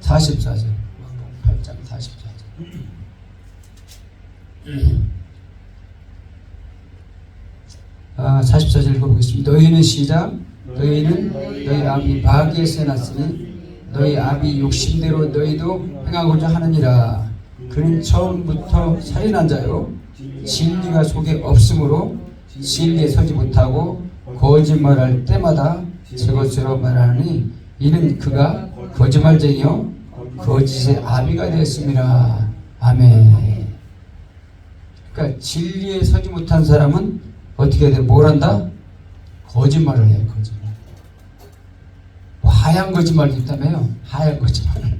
44절. 8장 44절. 아, 44절 읽어보겠습니다. 너희는 시작. 너희는 너희 아비 마귀에서 났으니 너희 아비 욕심대로 너희도 행하고자 하느니라. 그는 처음부터 살인한 자요 진리가 속에 없으므로 진리에 서지 못하고 거짓말할 때마다 제 것으로 말하니 이는 그가 거짓말쟁이요 거짓의 아비가 되었습니다. 아멘. 그러니까 진리에 서지 못한 사람은 어떻게 해야 돼? 뭘 한다? 거짓말을 해요. 거짓말. 뭐 하얀 거짓말도 있다며요. 하얀 거짓말.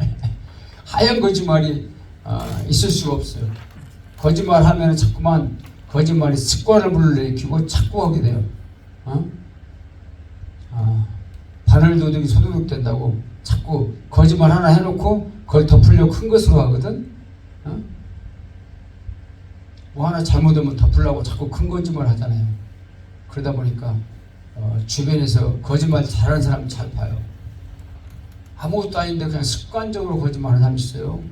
하얀 거짓말이 있을 수가 없어요. 거짓말하면 자꾸만 거짓말이 습관을 불러일으키고 자꾸 하게 돼요. 바늘도둑이 소도둑 된다고 자꾸 거짓말 하나 해놓고 그걸 덮으려고 큰 것으로 하거든. 뭐 하나 잘못하면 덮으려고 자꾸 큰 거짓말 하잖아요. 그러다 보니까 주변에서 거짓말 잘하는 사람 잘 봐요. 아무것도 아닌데 그냥 습관적으로 거짓말하는 사람이 있어요.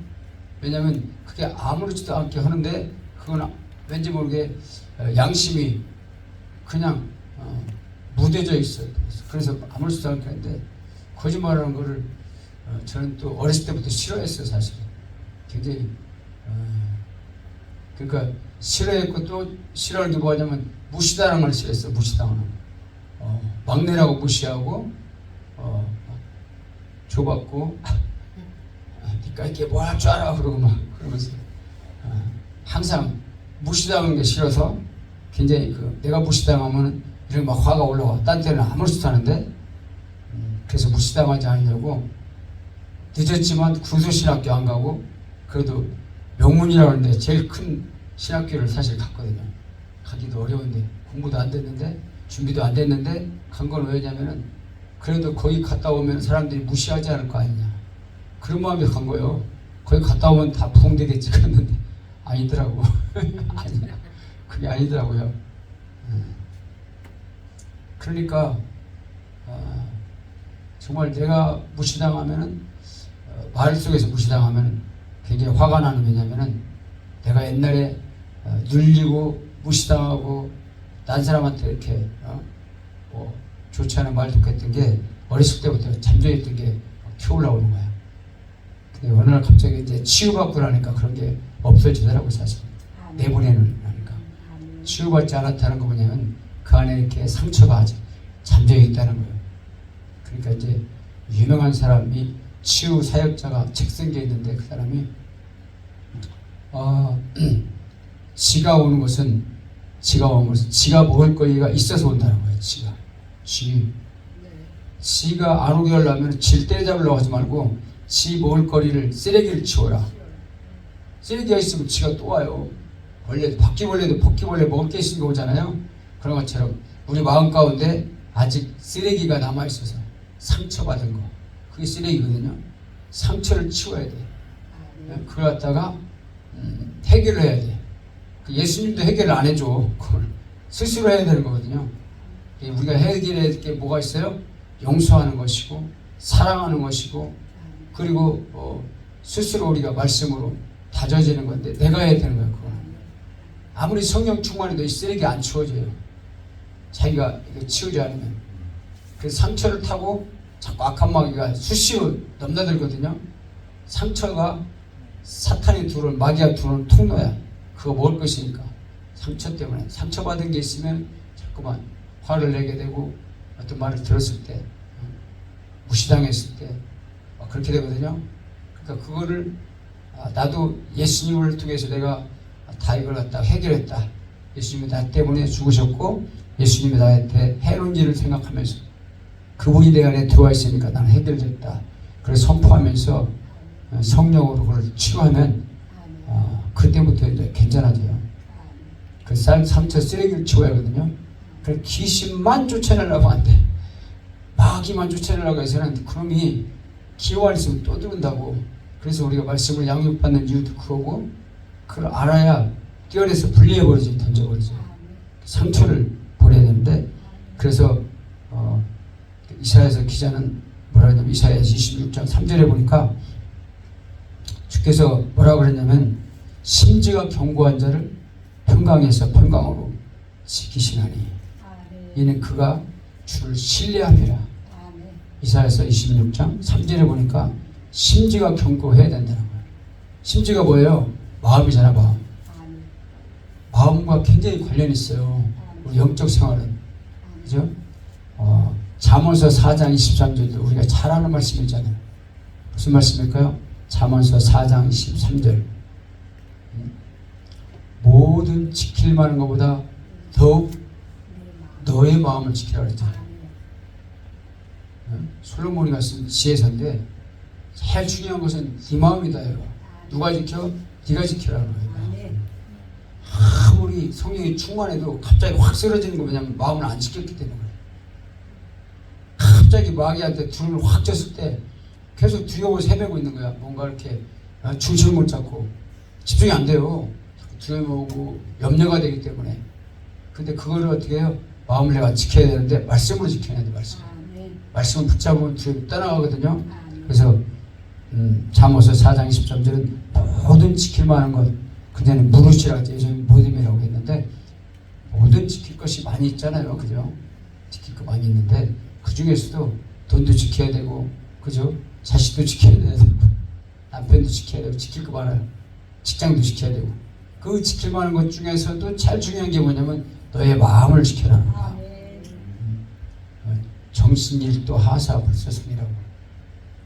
왜냐하면 그게 아무렇지도 않게 하는데 그건 왠지 모르게 양심이 그냥 무뎌져 있어요. 그래서 아무렇지도 않게 하는데 거짓말하는 거를 저는 또 어렸을 때부터 싫어했어요. 사실 굉장히 그러니까 싫어했고 또 싫어하는 게 뭐냐면 무시당하는 걸 싫어했어요. 무시당하는 거. 막내라고 무시하고 줘받고 니까 이렇게 뭐 할 줄 알아 그러고 막 그러면서 항상 무시당하는 게 싫어서 굉장히 내가 무시당하면 이렇게 막 화가 올라와. 딴 때는 아무렇지도 않은데 그래서 무시당하지 않으려고 늦었지만 구소신학교 안 가고 그래도 명문이라고 하는데 제일 큰 신학교를 사실 갔거든요. 가기도 어려운데 공부도 안 됐는데 준비도 안 됐는데 간 건 왜냐면은 그래도 거기 갔다 오면 사람들이 무시하지 않을 거 아니냐 그런 마음에 간 거예요. 거기 갔다 오면 다 부흥되겠지 그랬는데 아니더라고. 아니야. 그게 아니더라고요. 그러니까 정말 내가 무시당하면은 말 속에서 무시당하면 굉장히 화가 나는. 왜냐면은 내가 옛날에 눌리고 무시당하고 딴 사람한테 이렇게 뭐 좋지 않은 말 듣고 했던 게 어렸을 때부터 잠재있던 게 튀어올라오는 거야. 근데 어느 날 갑자기 이제 치유받고 나니까 그런 게 없어지더라고. 사실 내보내는 하니까 치유받지 않았다는 거 뭐냐면 그 안에 이렇게 상처가 아직 잠재있다는 거예요. 그러니까 이제 유명한 사람이 치유 사역자가 책 쓴 게 있는데 그 사람이 지가 오는 것은 지가 먹을 거리가 있어서 온다는 거예요. 지가 안 오게 하려면 지를 때려잡으려고 하지 말고 지 먹을 거리를 쓰레기를 치워라. 쓰레기가 있으면 지가 또 와요. 원래 바퀴벌레도 바퀴벌레 먹을 게 있으니까 오잖아요. 그런 것처럼 우리 마음 가운데 아직 쓰레기가 남아있어서 상처받은 거 그게 쓰레기거든요. 상처를 치워야 돼. 그걸 갖다가 해결을 해야 돼. 예수님도 해결을 안 해줘. 그걸 스스로 해야 되는 거거든요. 우리가 해결해야 될 게 뭐가 있어요? 용서하는 것이고 사랑하는 것이고 그리고 스스로 우리가 말씀으로 다져지는 건데 내가 해야 되는 거예요. 그거는. 아무리 성령 충만해도 이 쓰레기 안 치워져요. 자기가 이거 치우지 않으면. 그래서 상처를 타고 자꾸 악한 마귀가 수시로 넘나들거든요. 상처가 사탄이 들어온 마귀가 들어온 통로야. 그거 먹을 것이니까. 상처 때문에 상처받은 게 있으면 자꾸만 화를 내게 되고 어떤 말을 들었을 때 무시당했을 때 그렇게 되거든요. 그러니까 그거를 나도 예수님을 통해서 내가 다 이걸 갖다 해결했다. 예수님이 나 때문에 죽으셨고 예수님이 나한테 해놓은 일을 생각하면서 그분이 내 안에 들어와 있으니까 나는 해결됐다. 그래서 선포하면서 성령으로 그걸 치유하면 그때부터 이제 괜찮아져요. 그 상처 쓰레기를 치워야 하거든요. 그 귀신만 쫓아내려고 안 돼. 마귀만 쫓아내려고 해서는 그놈이 기호 안에 있으면 또 들은다고. 그래서 우리가 말씀을 양육받는 이유도 그거고 그걸 알아야 뛰어내서 분리해버리지 던져버리죠. 상처를 버려야 되는데 그래서 이사야서 기자는 뭐라 뭐라 하냐면 이사야 26장 3절에 보니까 주께서 뭐라 그랬냐면 심지가 견고한 자를 평강에서 평강으로 지키시나니 이는 그가 주를 신뢰함이라. 이사야서 26장 3절에 보니까 심지가 견고해야 된다는 거예요. 심지가 뭐예요? 마음이잖아. 마음과 굉장히 관련이 있어요. 우리 영적 생활은. 그죠? 잠언서 4장 23절도 우리가 잘 아는 말씀이잖아요. 무슨 말씀일까요? 잠언서 4장 23절. 모든 지킬 만한 것보다 더욱 너의 마음을 지키라 그랬잖아요. 솔로몬이가 쓴 지혜서인데 제일 중요한 것은 네 마음이다. 누가 지켜? 네가 지키라는 거예요. 아무리 성령이 충만해도 갑자기 확 쓰러지는 거 뭐냐면 마음을 안 지켰기 때문에. 갑자기 마귀한테 둘을 확 쳤을 때 계속 두려워서 헤매고 있는 거야. 뭔가 이렇게 중심을 못 잡고 집중이 안 돼요. 두려워하고 염려가 되기 때문에. 근데 그거를 어떻게 해요? 마음을 내가 지켜야 되는데 말씀으로 지켜야 돼. 말씀을 붙잡으면 두려움이 떠나가거든요. 그래서 잠언서 4장 23절은 모든 지킬 만한 것 그녀는 무릇이라 예수님 모둠이라고 했는데 모든 지킬 것이 많이 있잖아요. 그죠? 지킬 거 많이 있는데 그 중에서도 돈도 지켜야 되고 그죠? 자식도 지켜야 되고 남편도 지켜야 되고 지킬 거 많아요. 직장도 지켜야 되고 그 지킬 만한 것 중에서도 제일 중요한 게 뭐냐면 너의 마음을 지켜라는 거야. 정신일도 하사 불서승이라고.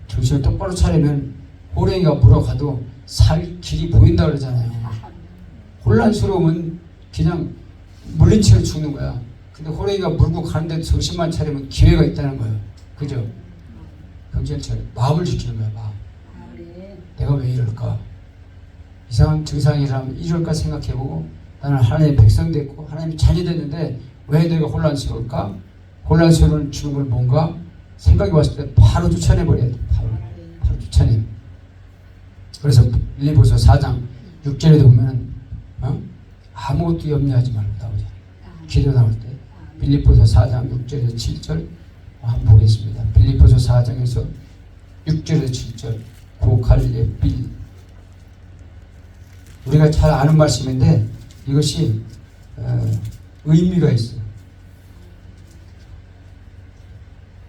정신을 똑바로 차리면 호랭이가 물어가도 살 길이 보인다 그러잖아요. 혼란스러우면 그냥 물린채로 죽는 거야. 근데 호랭이가 물고 가는데 정신만 차리면 기회가 있다는 거예요. 그죠? 정신을 차려. 마음을 지키는 거야. 마음. 내가 왜 이럴까? 이상한 증상이라면 이럴까 생각해보고 나는 하나님의 백성 됐고 하나님의 자녀 됐는데 왜 내가 혼란스러울까? 혼란스러운 주는 걸 뭔가 생각이 왔을 때 바로 쫓아내버려야 돼. 바로 쫓아내. 그래서 빌립보서 4장 6절에도 보면 아무것도 염려하지 말고 나오잖아요. 기도 나올 때 빌립보서 4장 6절에서 7절 한번 보겠습니다. 빌립보서 4장에서 6절에서 7절 고갈레 빌 우리가 잘 아는 말씀인데 이것이 의미가 있어요.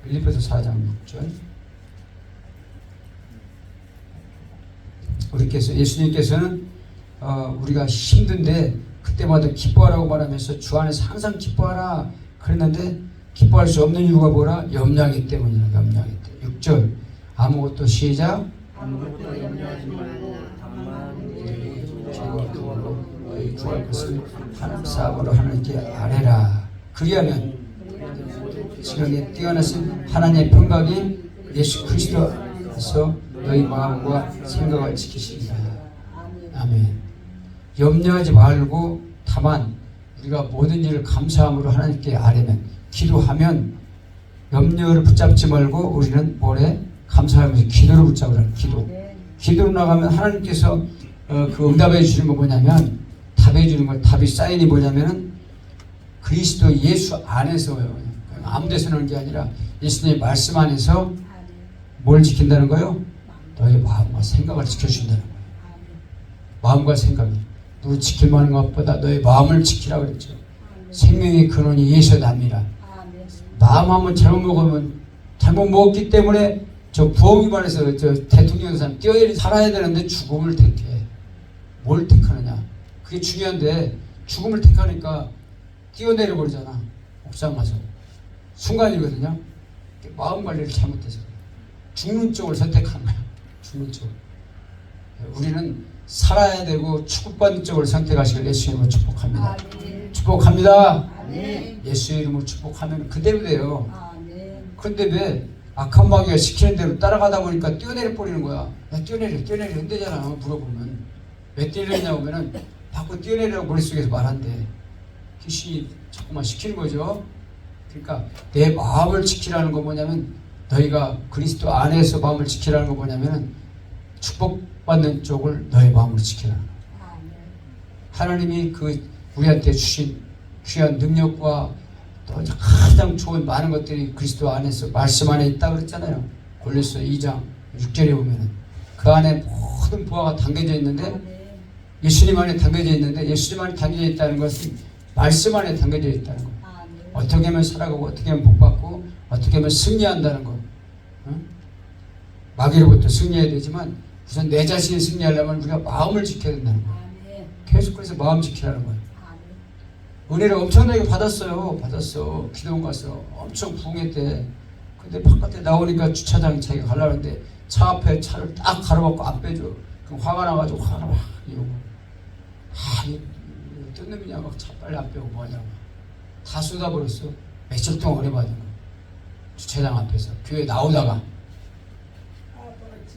빌립보서 4장 6절 예수님께서는 우리가 힘든데 그때마다 기뻐하라고 말하면서 주 안에서 항상 기뻐하라 그랬는데 기뻐할 수 없는 이유가 뭐라? 염려하기 때문이라. 염려하기 때문에. 6절 아무것도 시작 아무것도 염려하지 말고 다만 기도로 너희 구할 것을 하나님 사업으로 하나님께 아뢰라. 그리하면 지금에 뛰어나신 하나님의 평강이 예수 그리스도에서 너희 마음과 생각을 지키시리라. 아멘. 염려하지 말고 다만 우리가 모든 일을 감사함으로 하나님께 아뢰면 기도하면 염려를 붙잡지 말고 우리는 뭐래? 감사하면서 기도를 붙잡으라. 기도로 나가면 하나님께서 그 응답해 주는 거 뭐냐면 답해 주는 거 답이 사인이 뭐냐면은 그리스도 예수 안에서요. 아무 데서 오는 게 아니라 예수님의 말씀 안에서 뭘 지킨다는 거요? 너의 마음과 생각을 지켜준다는 거예요. 마음과 생각이 누구 지킬 만한 것보다 너의 마음을 지키라 그랬죠. 생명의 근원이 예수답니다. 마음 한번 잘못 먹으면 잘못 먹었기 때문에 저 부엉이 말에서 저 대통령 사람 뛰어내리 살아야 되는데 죽음을 택해. 뭘 택하느냐? 그게 중요한데 죽음을 택하니까 뛰어내려 버리잖아. 옥상 가서 순간이거든요. 마음 관리를 잘못해서 죽는 쪽을 선택한 거야. 죽는 쪽. 우리는 살아야 되고 축복받는 쪽을 선택하시길 예수 이름으로 축복합니다. 축복합니다. 예수 이름으로 축복하면 그대로 돼요. 그런데 왜 악한 마귀가 시키는 대로 따라가다 보니까 뛰어내려 버리는 거야. 야, 뛰어내려 한대잖아. 물어보면 왜 뛰어내리냐고 하면은 자꾸 뛰어내리라고 머릿속에서 말한대. 귀신이 자꾸만 시키는 거죠. 그러니까 내 마음을 지키라는 거 뭐냐면 너희가 그리스도 안에서 마음을 지키라는 거 뭐냐면은 축복받는 쪽을 너의 마음으로 지키라는 거야. 하나님이 그 우리한테 주신 귀한 능력과 또 가장 좋은 많은 것들이 그리스도 안에서 말씀 안에 있다고 그랬잖아요. 골로새 2장 6절에 보면은 그 안에 모든 보화가 담겨져 있는데 예수님 안에 담겨져 있는데 예수님 안에 담겨져 있다는 것은 말씀 안에 담겨져 있다는 거. 어떻게 하면 살아가고 어떻게 하면 복받고 어떻게 하면 승리한다는 거. 응? 마귀로부터 승리해야 되지만 우선 내 자신이 승리하려면 우리가 마음을 지켜야 된다는 거. 계속 그래서 마음 지키라는 거예요. 은혜를 엄청나게 받았어. 기도원 가서 엄청 부흥했대. 근데 바깥에 나오니까 주차장에 자기가 가려는데 차 앞에 차를 딱 가로막고 안 빼줘. 그럼 화가 나가지고 화가 막 이러고. 이 어떤 놈이냐 막 차 빨리 안 빼고 뭐하냐고. 다 쏟아버렸어. 며칠 동안 은혜 받은 거. 주차장 앞에서 교회 나오다가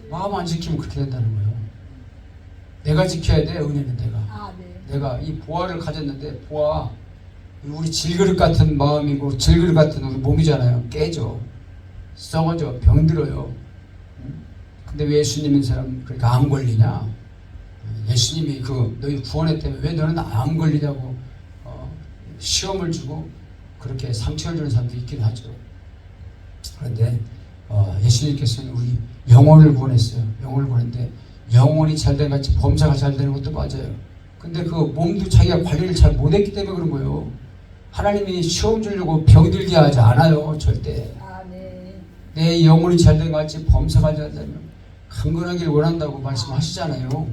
마음 안 지키면 그렇게 된다는 거예요. 내가 지켜야 돼. 은혜는 내가 이 보화를 가졌는데 보화 우리 질그릇 같은 마음이고 질그릇 같은 우리 몸이잖아요. 깨져 썩어져 병들어요. 근데 왜 예수님 인 사람 그러니까 암 걸리냐? 예수님이 그 너희 구원했다며 왜 너는 암 걸리냐고 시험을 주고 그렇게 상처를 주는 사람도 있긴 하죠. 그런데 예수님께서는 우리 영혼을 구원했어요. 영혼을 구원했는데 영혼이 잘된 같이 범사가 잘 되는 것도 맞아요. 근데 그 몸도 자기가 관리를 잘 못했기 때문에 그런 거예요. 하나님이 시험 주려고 병들게 하지 않아요. 절대. 내 영혼이 잘된 것 같이 범사가 잘 되면 강건하길 원한다고 말씀하시잖아요.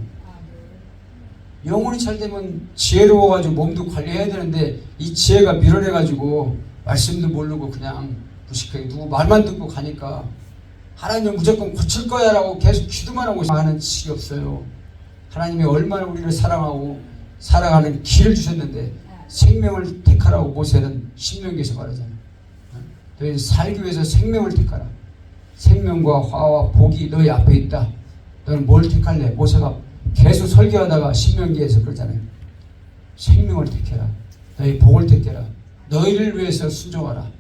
영혼이 잘 되면 지혜로워가지고 몸도 관리해야 되는데 이 지혜가 밀어내가지고 말씀도 모르고 그냥 무식하게 누구 말만 듣고 가니까 하나님 무조건 고칠 거야 라고 계속 기도만 하고 하는 지식이 없어요. 하나님이 얼마나 우리를 사랑하고 살아가는 길을 주셨는데 생명을 택하라고 모세는 신명기에서 말하잖아요. 너희 살기 위해서 생명을 택하라. 생명과 화와 복이 너희 앞에 있다. 너는 뭘 택할래? 모세가 계속 설교하다가 신명기에서 그러잖아요. 생명을 택해라. 너희 복을 택해라. 너희를 위해서 순종하라.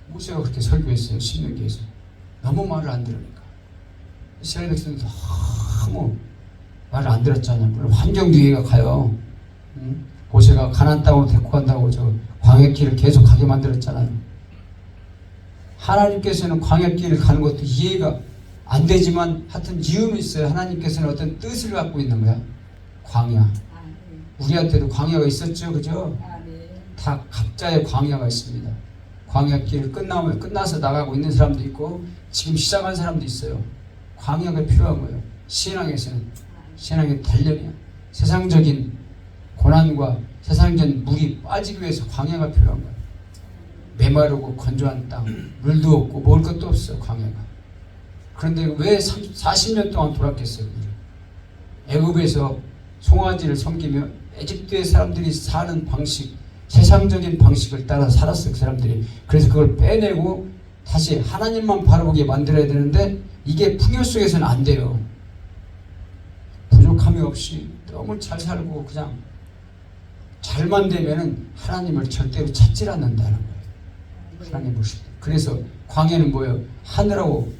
모세가 그렇게 설교했어요. 신명기에서. 너무 말을 안 들으니까. 이스라엘 백성도 너무 말을 안 들었잖아요. 물론 환경주의가 가요. 모세가 가나안 땅으로 데리고 간다고 저 광야길을 계속 가게 만들었잖아요. 하나님께서는 광야길을 가는 것도 이해가 안 되지만 하여튼 이유는 있어요. 하나님께서는 어떤 뜻을 갖고 있는 거야. 광야. 우리한테도 광야가 있었죠. 그죠? 다 각자의 광야가 있습니다. 광야길 끝나서 나가고 있는 사람도 있고 지금 시작한 사람도 있어요. 광야가 필요한 거예요. 신앙의 단련이야. 세상적인 고난과 세상적인 물이 빠지기 위해서 광야가 필요한 거예요. 메마르고 건조한 땅, 물도 없고 먹을 것도 없어 광야가. 그런데 왜 40년 동안 돌았겠어요? 애굽에서 송아지를 섬기며 에집트의 사람들이 사는 방식, 세상적인 방식을 따라 살았어요. 그 사람들이. 그래서 그걸 빼내고 다시 하나님만 바라보게 만들어야 되는데 이게 풍요 속에서는 안 돼요. 부족함이 없이 너무 잘 살고 그냥 잘만 되면은 하나님을 절대로 찾질 않는다는 거예요. 하나님 보실 때. 그래서 광야는 뭐예요? 하늘하고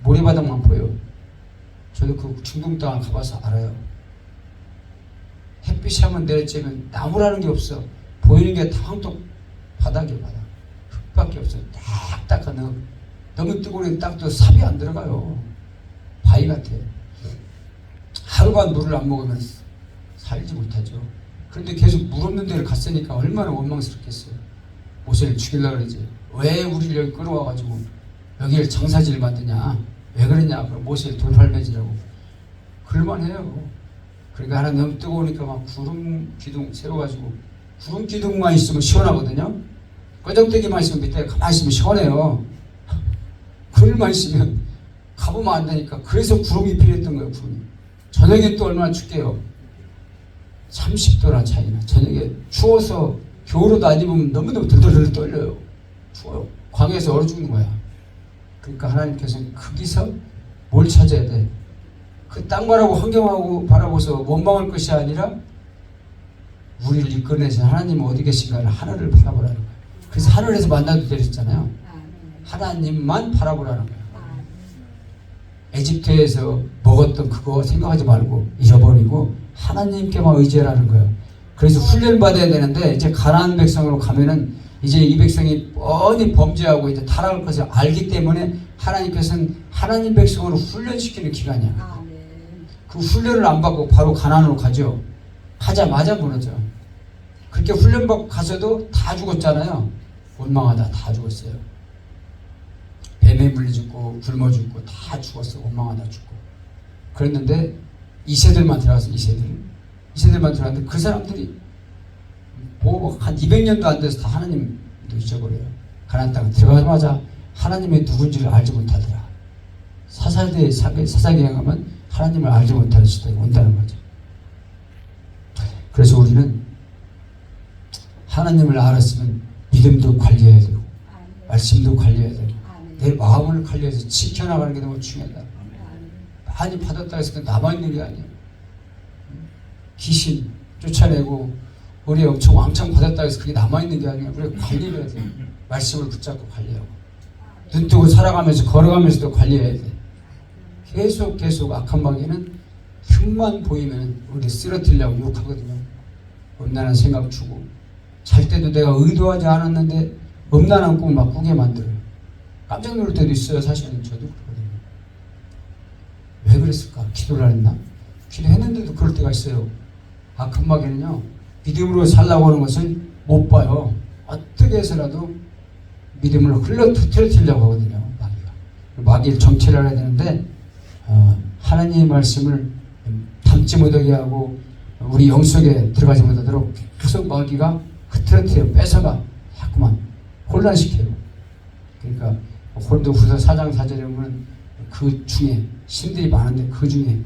모래바닥만 보여. 저도 그 중동 땅을 가봐서 알아요. 햇빛이 한번 내리쬐면 나무라는 게 없어. 보이는 게 다 황토 바닥이에요. 바닥. 흙밖에 없어요. 딱딱한 흙. 너무 뜨거운 땅도 삽이 안 들어가요. 바위 같아. 하루간 물을 안 먹으면 살지 못하죠. 그런데 계속 물 없는 데를 갔으니까 얼마나 원망스럽겠어요. 모세를 죽이려고 그러지. 왜 우리를 여기 끌어와가지고 여기를 장사지를 만드냐. 왜 그러냐. 그럼 모세를 돌팔매지라고. 그럴만해요. 그러니까 하나 너무 뜨거우니까 막 구름 기둥 세워가지고 구름 기둥만 있으면 시원하거든요. 꺼적대기만 있으면 밑에 가만히 있으면 시원해요. 그늘만 있으면 가보면 안 되니까. 그래서 구름이 필요했던 거예요. 구름이. 저녁에 또 얼마나 춥게요. 30도나 차이나. 저녁에 추워서 겨울옷 안 입으면 너무너무 들들들 떨려요. 추워요. 광야에서 얼어 죽는 거야. 그러니까 하나님께서는 거기서 뭘 찾아야 돼? 그 땅바라고 환경하고 바라보서 원망할 것이 아니라 우리를 이끌어내신 하나님은 어디 계신가를 하늘을 바라보라는 거예요. 그래서 하늘에서 만나도 되셨잖아요. 하나님만 바라보라는 거예요. 에집트에서 먹었던 그거 생각하지 말고 잊어버리고 하나님께만 의지하라는 거예요. 그래서 훈련받아야 되는데 이제 가나안 백성으로 가면은 이제 이 백성이 뻔히 범죄하고 이제 타락할 것을 알기 때문에 하나님께서는 하나님 백성으로 훈련시키는 기간이야. 아멘. 그 훈련을 안 받고 바로 가나안으로 가죠. 가자마자 무너져. 그렇게 훈련받고 가서도 다 죽었잖아요. 원망하다 다 죽었어요. 뱀에 물려 죽고 굶어 죽고 다 죽었어. 원망하다 죽고. 그랬는데 이세들만 들어가서 이세들만 들어갔는데 그 사람들이 뭐 한 200년도 안 돼서 다 하나님도 잊어버려요. 가나안 땅에 들어가자마자 하나님의 누군지를 알지 못하더라. 사사기에 가면 하나님을 알지 못하는 시대가 온다는 거죠. 그래서 우리는 하나님을 알았으면 믿음도 관리해야 되고 말씀도 관리해야 되고 내 마음을 관리해서 지켜나가는 게 너무 중요하다. 많이 받았다 해서 남아있는 게 아니에요. 귀신 쫓아내고 우리 엄청 왕창 받았다 해서 그게 남아있는 게 아니에요. 우리가 관리를 해야 돼요. 말씀을 붙잡고 관리하고 눈 뜨고 살아가면서 걸어가면서도 관리해야 돼. 계속 악한 마귀는 흠만 보이면 우리 쓰러뜨리려고 욕하거든요. 음란한 생각 주고 잘 때도 내가 의도하지 않았는데 음란한 꿈을 막 꾸게 만들어요. 깜짝 놀랄 때도 있어요. 사실은 저도 그러거든요. 왜 그랬을까? 기도를 안 했나? 기도했는데도 그럴 때가 있어요. 악한 마귀는요, 믿음으로 살라고 하는 것을 못 봐요. 어떻게 해서라도 믿음을 흐트러뜨리려고 하거든요. 마귀를 정체를 알아야 되는데 하나님의 말씀을 담지 못하게 하고 우리 영속에 들어가지 못하도록 계속 마귀가 흐트러뜨려 뺏어가 자꾸만 혼란시켜요. 그러니까 고린도후서 4장 4절에 보면 그 중에 신들이 많은데 그 중에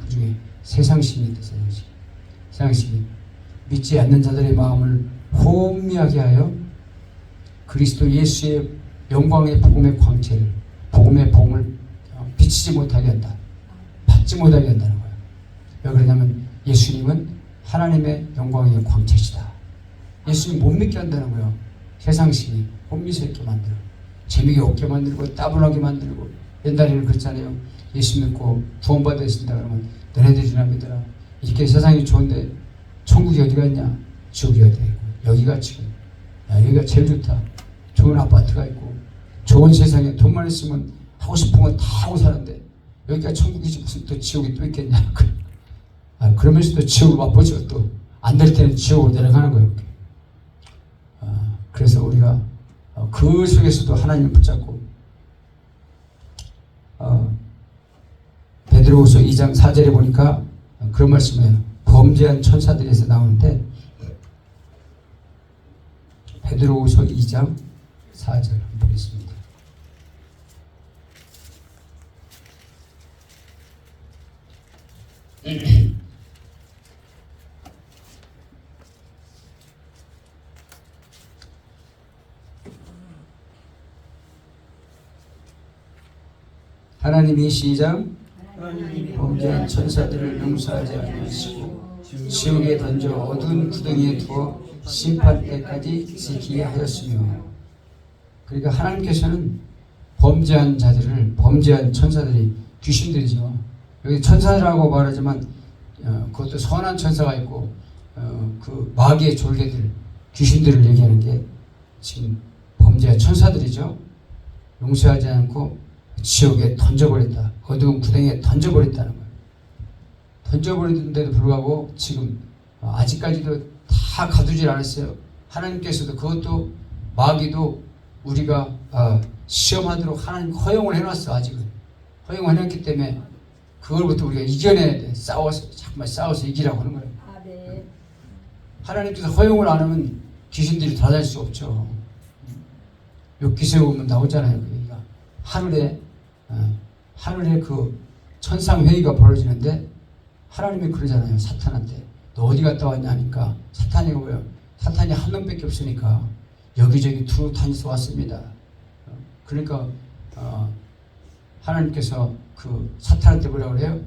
세상신이 있다. 세상신이 믿지 않는 자들의 마음을 혼미하게 하여 그리스도 예수의 영광의 복음의 광채를 복음의 복음을 비치지 못하게 한다. 받지 못하게 한다는 거예요. 왜 그러냐면 예수님은 하나님의 영광의 광채시다. 예수님 못 믿게 한다는 거예요. 세상신이 혼미스럽게 만들어 재미가 없게 만들고 따분하게 만들고 옛날에는 그랬잖아요. 예수 믿고 구원받아 있습니다. 그러면 너네들이나 믿어라. 이렇게 세상이 좋은데 천국이 어디가 있냐? 지옥이 어디가 있고 여기가 지금 여기가 제일 좋다. 좋은 아파트가 있고 좋은 세상에 돈만 있으면 하고 싶은 건 다 하고 사는데 여기가 천국이지 무슨 또 지옥이 또 있겠냐. 그러면서도 지옥을 맛보죠. 또 안 될 때는 지옥으로 내려가는 거예요. 그래서 우리가 그 속에서도 하나님을 붙잡고 베드로후서 2장 4절에 보니까 그런 말씀이에요. 범죄한 천사들에서 나오는데 베드로후서 2장 4절 한번 보겠습니다. 하나님이 시작 범죄한 천사들을 용서하지 아니하시고 지옥에 던져 어두운 구덩이에 두어 심판 때까지 지키게 하였으며, 그러니까 하나님께서는 범죄한 자들을, 범죄한 천사들이 귀신들이죠. 여기 천사라고 말하지만 그것도 선한 천사가 있고 그 마귀의 졸개들, 귀신들을 얘기하는 게 지금 범죄한 천사들이죠. 용서하지 않고 지옥에 던져버렸다. 어두운 구덩이에 던져버렸다는 거예요. 던져버렸는데도 불구하고 지금 아직까지도 다 가두질 않았어요. 하나님께서도 그것도 마귀도 우리가 시험하도록 하나님 허용을 해놨어. 아직은 허용을 해놨기 때문에 그걸부터 우리가 이겨내야 돼. 정말 싸워서 이기라고 하는 거예요. 네. 하나님께서 허용을 안 하면 귀신들이 돌아다닐 수 없죠. 욥기서에 보면 나오잖아요. 그러니까 하늘에 그 천상 회의가 벌어지는데 하나님이 그러잖아요. 사탄한테 너 어디 갔다 왔냐 하니까 사탄이 뭐예요? 사탄이 한 놈밖에 없으니까 여기저기 두루 다니서 왔습니다. 그러니까 하나님께서 그 사탄한테 뭐라고 그래요?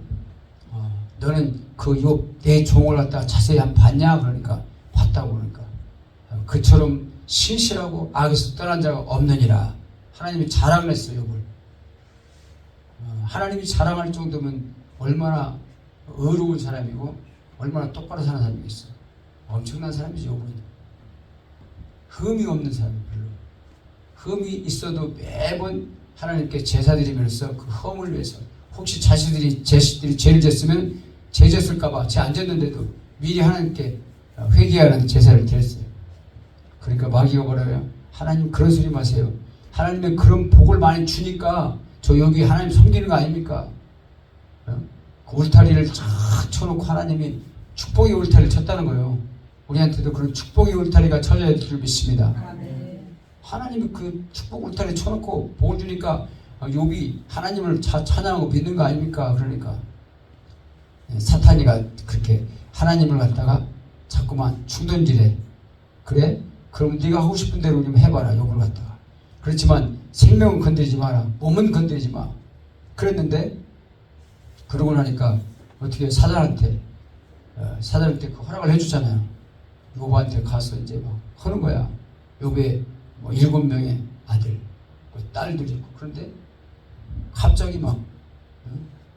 너는 그 욥 내 종을 갖다가 자세히 한번 봤냐? 그러니까 봤다고. 그러니까 그처럼 신실하고 악에서 떠난 자가 없느니라. 하나님이 자랑을 했어요. 욥을. 하나님이 자랑할 정도면 얼마나 의로운 사람이고 얼마나 똑바로 사는 사람이겠어. 엄청난 사람이죠. 욥은 흠이 없는 사람이 별로. 흠이 있어도 매번 하나님께 제사 드리면서 그 흠을 위해서 혹시 자식들이 죄를 졌으면 죄 졌을까봐 죄 안 졌는데도 미리 하나님께 회개하는 제사를 드렸어요. 그러니까 마귀가 뭐라고요? 하나님 그런 소리 마세요. 하나님의 그런 복을 많이 주니까 저 여기 하나님 섬기는 거 아닙니까? 그 울타리를 쫙 쳐놓고 하나님이 축복의 울타리를 쳤다는 거예요. 우리한테도 그런 축복의 울타리가 쳐져야 될 줄 믿습니다. 하나님이 그 축복 울타리 쳐놓고 복을 주니까 욥이 하나님을 찬양하고 믿는 거 아닙니까? 그러니까 사탄이가 그렇게 하나님을 갖다가 자꾸만 충동질해. 그래? 그럼 네가 하고 싶은 대로 좀 해봐라. 욥을 갖다가. 그렇지만 생명은 건드리지 마라. 몸은 건드리지 마. 그랬는데 그러고 나니까 어떻게 사단한테 그 허락을 해주잖아요. 욥한테 가서 이제 막 하는 거야. 욥의 뭐 7명의 아들, 딸들이 있고. 그런데 갑자기 막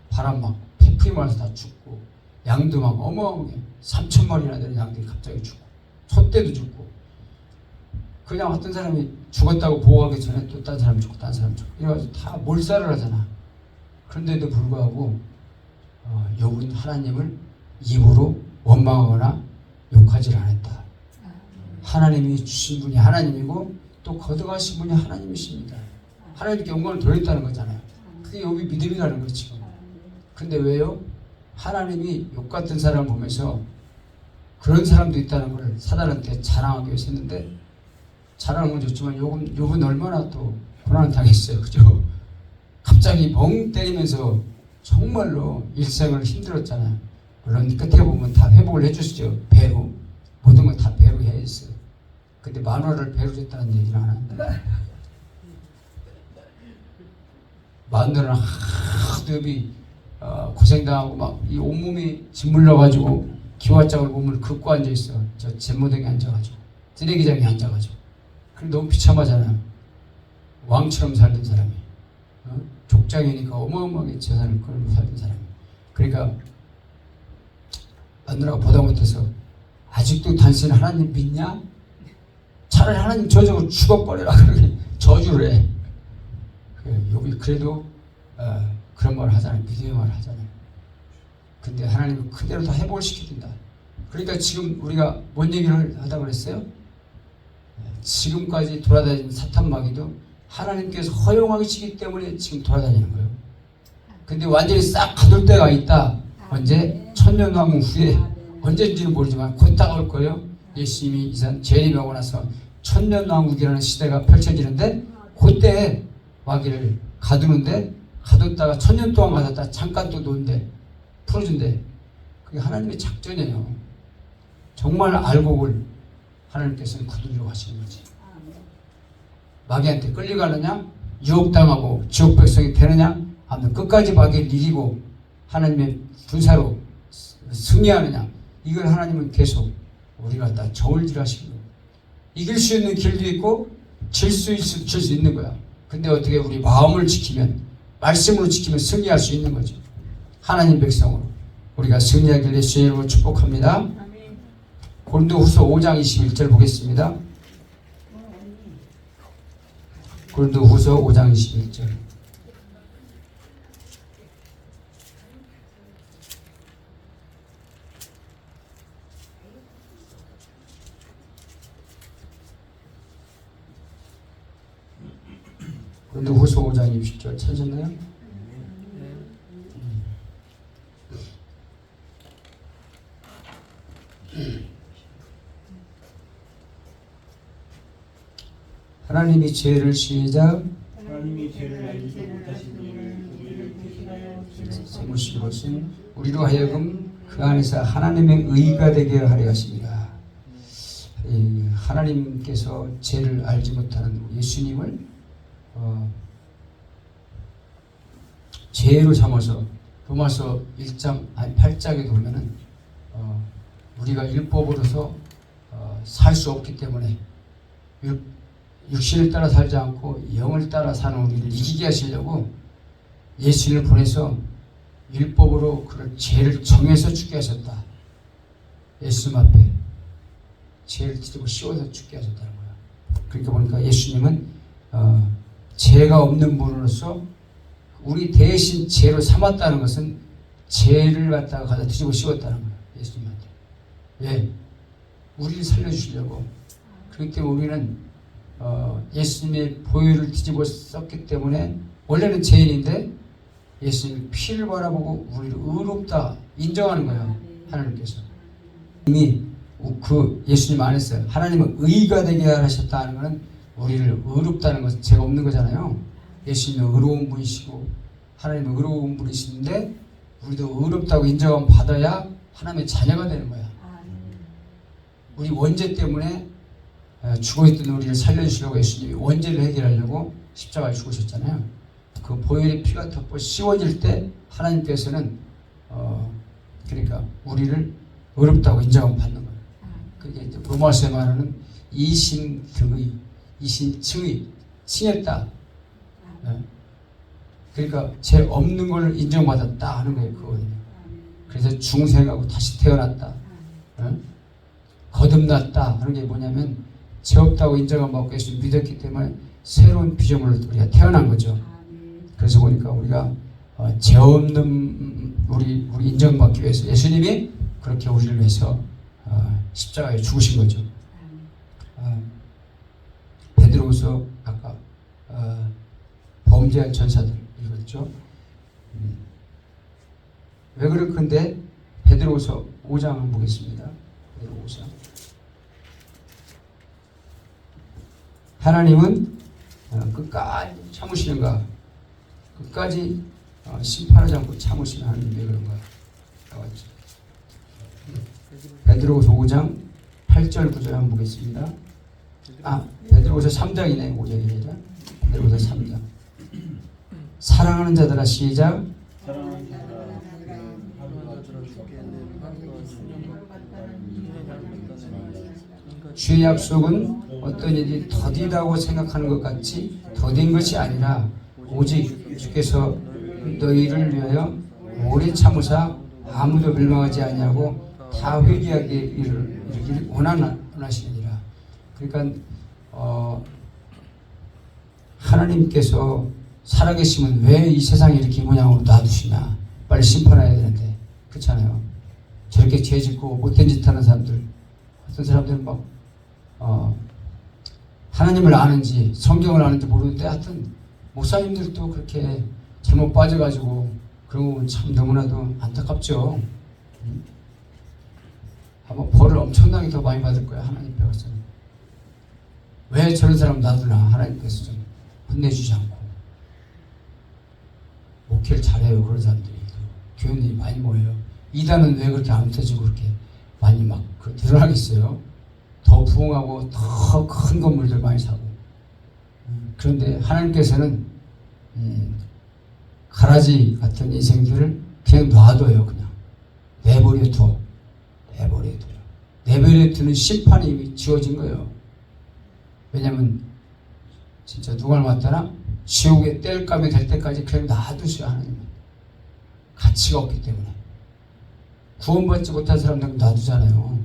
바람 막 태풍이 와서 다 죽고 양도 막 어마어마하게 3,000마리나 되는 양들이 갑자기 죽고 소떼도 죽고 그냥 어떤 사람이 죽었다고 보고하기 전에 또 딴 사람이 죽고 딴 사람이 죽고 이래가지고 다 몰살을 하잖아. 그런데도 불구하고 욥은 하나님을 입으로 원망하거나 욕하지 않았다. 하나님이 주신 분이 하나님이고 또 거둬가신 분이 하나님이십니다. 하나님께 영광을 돌렸다는 거잖아요. 그게 욥이 믿음이라는 거지. 근데 왜요? 하나님이 욥 같은 사람을 보면서 그런 사람도 있다는 걸 사단한테 자랑하기 위해서 했는데 자랑은 건 좋지만 욥은 얼마나 또 고난을 당했어요. 그죠? 갑자기 멍 때리면서 정말로 일생을 힘들었잖아요. 물론 끝에 보면 다 회복을 해주시죠. 배로. 모든 걸 다 배로 해야 했어요. 근데 마누라를 배로 줬다는 얘기는 안 하는데 마누라는 하도 욥이 고생당하고 막 이 온몸이 짓물러가지고 기와짝을 몸을 긋고 앉아있어. 저 잼모댕에 앉아가지고 쓰레기장에 앉아가지고. 그럼 너무 비참하잖아요. 왕처럼 살던 사람이 족장이니까 어마어마하게 재산을 끌고 살던 사람이. 그러니까 마누라가 보다 못해서 아직도 당신 하나님 믿냐? 차라리 하나님 저주고 죽어버려라. 그렇게 저주를 해. 욥이 그래도 그런 말을 하잖아요. 믿음의 말을 하잖아요. 근데 하나님은 그대로 다 회복을 시켜준다. 그러니까 지금 우리가 뭔 얘기를 하다 그랬어요? 지금까지 돌아다니는 사탄 마귀도 하나님께서 허용하시기 때문에 지금 돌아다니는 거예요. 근데 완전히 싹 가둘 때가 있다. 언제? 천년왕국 후에. 언제인지는 모르지만 곧 다가올 거예요. 예수님이 이산 재림하고 나서 천년왕국이라는 시대가 펼쳐지는데 그때 마귀를 가두는데 가뒀다가 천년 동안 가뒀다 잠깐 또 놓은데 풀어준대. 그게 하나님의 작전이에요. 정말 알곡을 하나님께서는 거두려고 하시는 거지. 마귀한테 끌려가느냐? 유혹당하고 지옥 백성이 되느냐? 아니면 끝까지 마귀를 이기고 하나님의 군사로 승리하느냐? 이걸 하나님은 계속 우리가 다 저울질하시고 이길 수 있는 길도 있고 질 수 있는 거야. 근데 어떻게 우리 마음을 지키면 말씀으로 지키면 승리할 수 있는 거죠. 하나님 백성으로 우리가 승리하길 예수의 이름으로 축복합니다. 고린도후서 5장 21절 보겠습니다. 고린도후서 5장 21절. 고린도후서 5장 20절 찾았나요? 하나님이 죄를 시작 하나님이 죄를 알지 못하신 이를 우리를 대신하여 세무신 것은 우리로 하여금 그 안에서 하나님의 의가 되게 하려 하십니다. 하나님께서 죄를 알지 못하는 예수님을 죄로 삼아서 로마서 8장에 보면은 우리가 율법으로서 살 수 없기 때문에 육신을 따라 살지 않고 영을 따라 사는 우리를 이기게 하시려고 예수님을 보내서 율법으로 그를 죄를 정해서 죽게 하셨다. 예수님 앞에 죄를 뒤집어 씌워서 죽게 하셨다는 거야. 그러니까 보니까 예수님은 죄가 없는 분으로서 우리 대신 죄로 삼았다는 것은 죄를 갖다가 가다 뒤집어 씌웠다는 거예요. 예수님한테. 왜? 우리를 살려주시려고. 그렇기 때문에 우리는 예수님의 보혈을 뒤집어 썼기 때문에 원래는 죄인인데 예수님의 피를 바라보고 우리를 의롭다 인정하는 거예요. 하나님께서. 이미 그 예수님 안에서 하나님은 의가 되게 하셨다는 것은 우리를 의롭다는 것은 죄가 없는 거잖아요. 예수님은 의로운 분이시고 하나님은 의로운 분이신데 우리도 의롭다고 인정을 받아야 하나님의 자녀가 되는 거야. 우리 원죄 때문에 죽어있던 우리를 살려주시려고 예수님이 원죄를 해결하려고 십자가에 죽으셨잖아요. 그 보혈의 피가 덮어 씌워질 때 하나님께서는 그러니까 우리를 의롭다고 인정을 받는 거예요. 그게 이제 로마서에 말하는 이신등의, 이신칭의, 칭했다. 그러니까 죄 없는 걸 인정받았다 하는 거예요. 그거든요. 그래서 중생하고 다시 태어났다. 거듭났다 하는 게 뭐냐면 죄 없다고 인정을 받고 예수님 믿었기 때문에 새로운 피조물로 우리가 태어난 거죠. 그래서 보니까 우리가 죄 없는 우리 인정받기 위해서 예수님이 그렇게 우리를 위해서 십자가에 죽으신 거죠. 베드로후서 아까 범죄한 전사들 읽었죠. 왜 그렇건데 베드로후서 5장 한번 보겠습니다. 베드로후서. 하나님은 끝까지 참으시는가? 끝까지 심판하지 않고 참으시는 하나님 왜 그런가? 나왔죠. 베드로후서 5장 8절 9절 한번 보겠습니다. 베드로후서 3장이네. 5장이 아니라 베드로후서 3장. 사랑하는 자들아 시작. 주의 약속은 어떤 일이 더디다고 생각하는 것 같이 더딘 것이 아니라 오직 주께서 너희를 위하여 오래 참으사 아무도 멸망하지 아니하고 다 회개하게 이르기를 원하시느니라. 그러니까 하나님께서 살아계시면 왜 이 세상에 이렇게 이 모양으로 놔두시냐. 빨리 심판해야 되는데 그렇잖아요. 저렇게 죄짓고 못된 짓 하는 사람들, 어떤 사람들은 막 하나님을 아는지 성경을 아는지 모르는데 하여튼 목사님들도 그렇게 잘못 빠져가지고 그런 거 참 너무나도 안타깝죠. 아마 벌을 엄청나게 더 많이 받을 거야. 하나님 배웠어요. 왜 저런 사람 놔두나. 하나님께서 좀 혼내주지 않고 목회를 잘해요. 그런 사람들이 교인들이 많이 모여요. 이단은 왜 그렇게 안 터지고 그렇게 많이 막 드러나겠어요. 더 부흥하고 더 큰 건물들 많이 사고. 그런데 하나님께서는 가라지 같은 인생들을 그냥 놔둬요. 그냥 내버려 둬. 내버려 두는 심판이 이미 지어진 거예요. 왜냐면 진짜 누가 맞다나 지옥의 땔감이 될 때까지 그냥 놔두셔야 하나님은. 가치가 없기 때문에. 구원받지 못한 사람들은 놔두잖아요.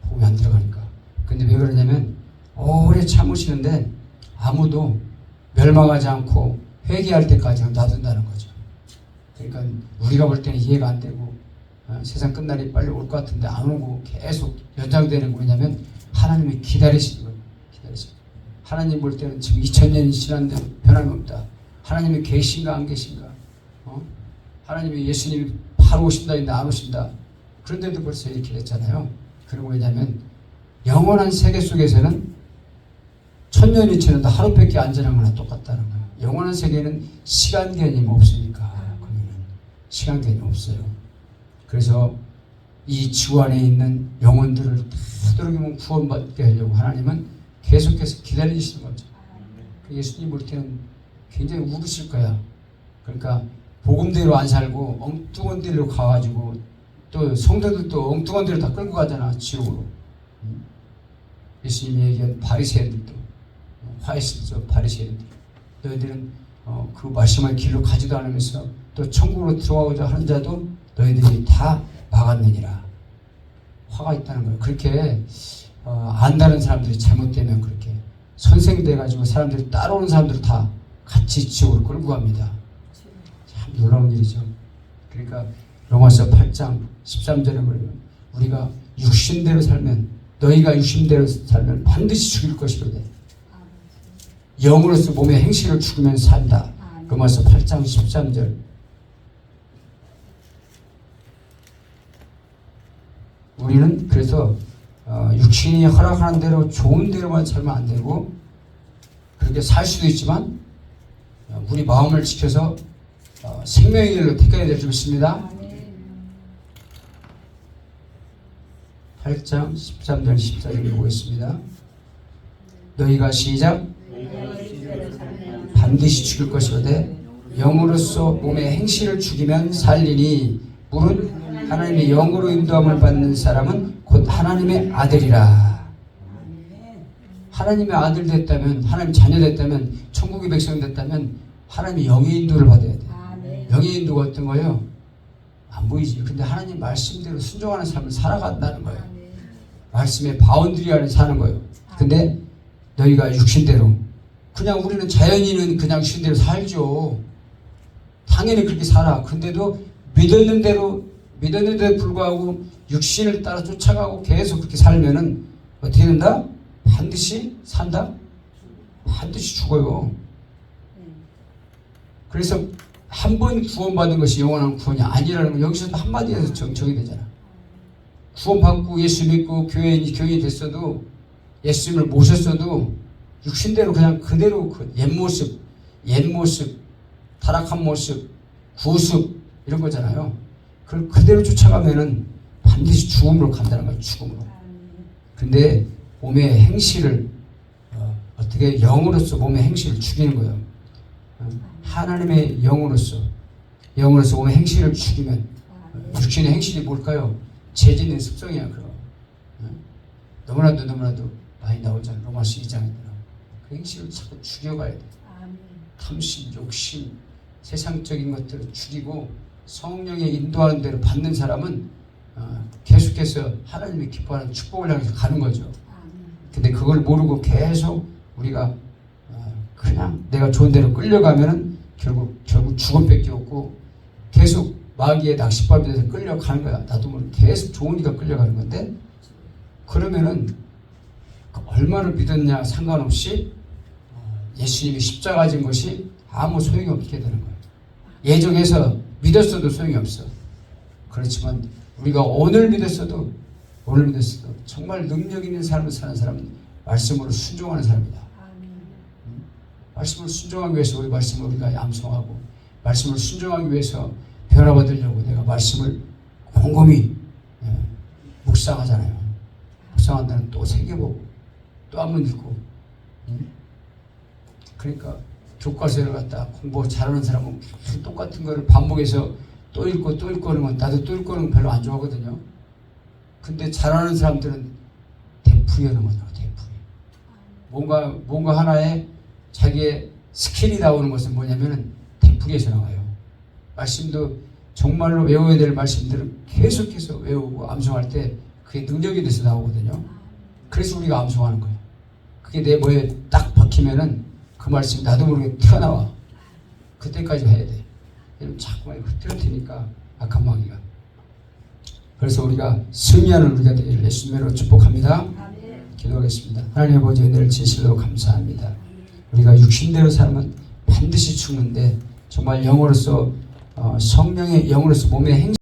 복음이 안 들어가니까. 근데 왜 그러냐면 오래 참으시는데 아무도 멸망하지 않고 회개할 때까지 놔둔다는 거죠. 그러니까 우리가 볼 때는 이해가 안 되고 세상 끝날이 빨리 올 것 같은데 안 오고 계속 연장되는 거. 왜냐면 하나님이 기다리시는 거예요. 하나님 볼 때는 지금 2000년이 지났는데 변함이 없다. 하나님이 계신가 안 계신가? 하나님이 예수님이 바로 오신다 했는데 안 오신다. 그런데도 벌써 이렇게 됐잖아요. 그리고 왜냐면 영원한 세계 속에서는 1000년 2000년도 하루밖에 안전한 거나 똑같다는 거예요. 영원한 세계는 시간 개념이 없으니까. 그러면 시간 개념이 없어요. 그래서 이 지구 안에 있는 영혼들을 되도록이면 구원받게 하려고 하나님은 계속해서 기다리시는 거죠. 예수님 볼 때는 굉장히 우르실 거야. 그러니까 복음대로 안 살고 엉뚱한 데로 가가지고 또 성도들도 엉뚱한 데로 다 끌고 가잖아. 지옥으로. 예수님이 얘기한 바리새인들도 화했었죠. 바리새인들. 너희들은 그 말씀의 길로 가지도 않으면서 또 천국으로 들어가고자 하는 자도 너희들이 다 막았느니라. 화가 있다는 거예요. 그렇게 안다는 사람들이 잘못되면 그렇게 선생이 돼가지고 사람들이 따라오는 사람들 다 같이 지옥으로 끌고 갑니다. 참 놀라운 일이죠. 그러니까 로마서 8장 13절에 보면 우리가 육신대로 살면 너희가 육신대로 살면 반드시 죽일 것이로되 영으로서 몸의 행실을 죽으면 산다. 로마서 8장 13절. 우리는 그래서 육신이 허락하는 대로 좋은 대로만 살면 안 되고 그렇게 살 수도 있지만 우리 마음을 지켜서 생명의 길로 택해야 될 줄 믿습니다. 8장 13절 14절 보겠습니다. 너희가 시작 반드시 죽일 것이로되 영으로서 몸의 행실을 죽이면 살리니 물은 하나님의 영으로 인도함을 받는 사람은 곧 하나님의 아들이라. 하나님의 아들 됐다면, 하나님 자녀 됐다면, 천국의 백성 됐다면 하나님의 영의 인도를 받아야 돼. 영의 인도가 어떤 거예요? 안 보이지. 근데 하나님 말씀대로 순종하는 삶을 살아간다는 거예요. 말씀의 바운드리 안에 사는 거예요. 근데 너희가 육신대로, 그냥 우리는 자연인은 그냥 육신대로 살죠. 당연히 그렇게 살아. 근데도 믿었는데도 불구하고 육신을 따라 쫓아가고 계속 그렇게 살면은 어떻게 된다? 반드시 산다? 반드시 죽어요. 그래서 한 번 구원받은 것이 영원한 구원이 아니라는 건 여기서도 한마디에서 정이 되잖아. 구원받고 예수 믿고 교인이 됐어도 예수님을 모셨어도 육신대로 그냥 그대로 그 옛 모습, 타락한 모습, 구습 이런 거잖아요. 그걸 그대로 쫓아가면은 반드시 죽음으로 간다는 거예요. 죽음으로. 근데 몸의 행실을 어떻게 영으로서 몸의 행실을 죽이는 거예요. 하나님의 영으로서 몸의 행실을 죽이면 육신의 행실이 뭘까요? 죄짓는 습성이야. 그럼 너무나도 많이 나오잖아요. 로마서 2장에 그 행실을 자꾸 죽여가야 돼. 탐심, 욕심, 세상적인 것들을 죽이고 성령의 인도하는 대로 받는 사람은 계속해서 하나님이 기뻐하는 축복을 향해서 가는 거죠. 근데 그걸 모르고 계속 우리가 그냥 내가 좋은 대로 끌려가면은 결국 죽음밖에 없고 계속 마귀의 낚싯밥에 대해서 끌려가는 거야. 나도 모르게 계속 좋으니까 끌려가는 건데 그러면은 얼마나 믿었냐 상관없이 예수님이 십자가 진 것이 아무 소용이 없게 되는 거예요. 예정해서 믿었어도 소용이 없어. 그렇지만 우리가 오늘 믿었어도 정말 능력 있는 삶을 사는 사람은 말씀으로 순종하는 사람이다. 말씀을 순종하기 위해서 우리 말씀을 우리가 암송하고 말씀을 순종하기 위해서 변화받으려고 내가 말씀을 곰곰이 묵상하잖아요. 묵상한 다음에 또 새겨보고 또 한번 읽고 그러니까 교과서를 갖다 공부 잘하는 사람은 똑같은 거를 반복해서 또 읽고 하는 건 나도 또 읽고 하는 건 별로 안 좋아하거든요. 근데 잘하는 사람들은 되풀이 하는 거죠. 되풀이. 뭔가 하나에 자기의 스킬이 나오는 것은 뭐냐면은 되풀이에서 나와요. 말씀도 정말로 외워야 될 말씀들을 계속해서 외우고 암송할 때 그게 능력이 돼서 나오거든요. 그래서 우리가 암송하는 거예요. 그게 내 뭐에 딱 박히면은 그 말씀이 나도 모르게 튀어나와. 그때까지 해야 돼. 자꾸만 흐트러뜨리니까 악한 마귀가. 그래서 우리가 승리하는 우리가 되기를 예수님으로 축복합니다. 기도하겠습니다. 하나님 아버지 은혜를 진실로 감사합니다. 우리가 육신대로 살면 반드시 죽는데 정말 영으로서 성령의 영으로서 몸의 행실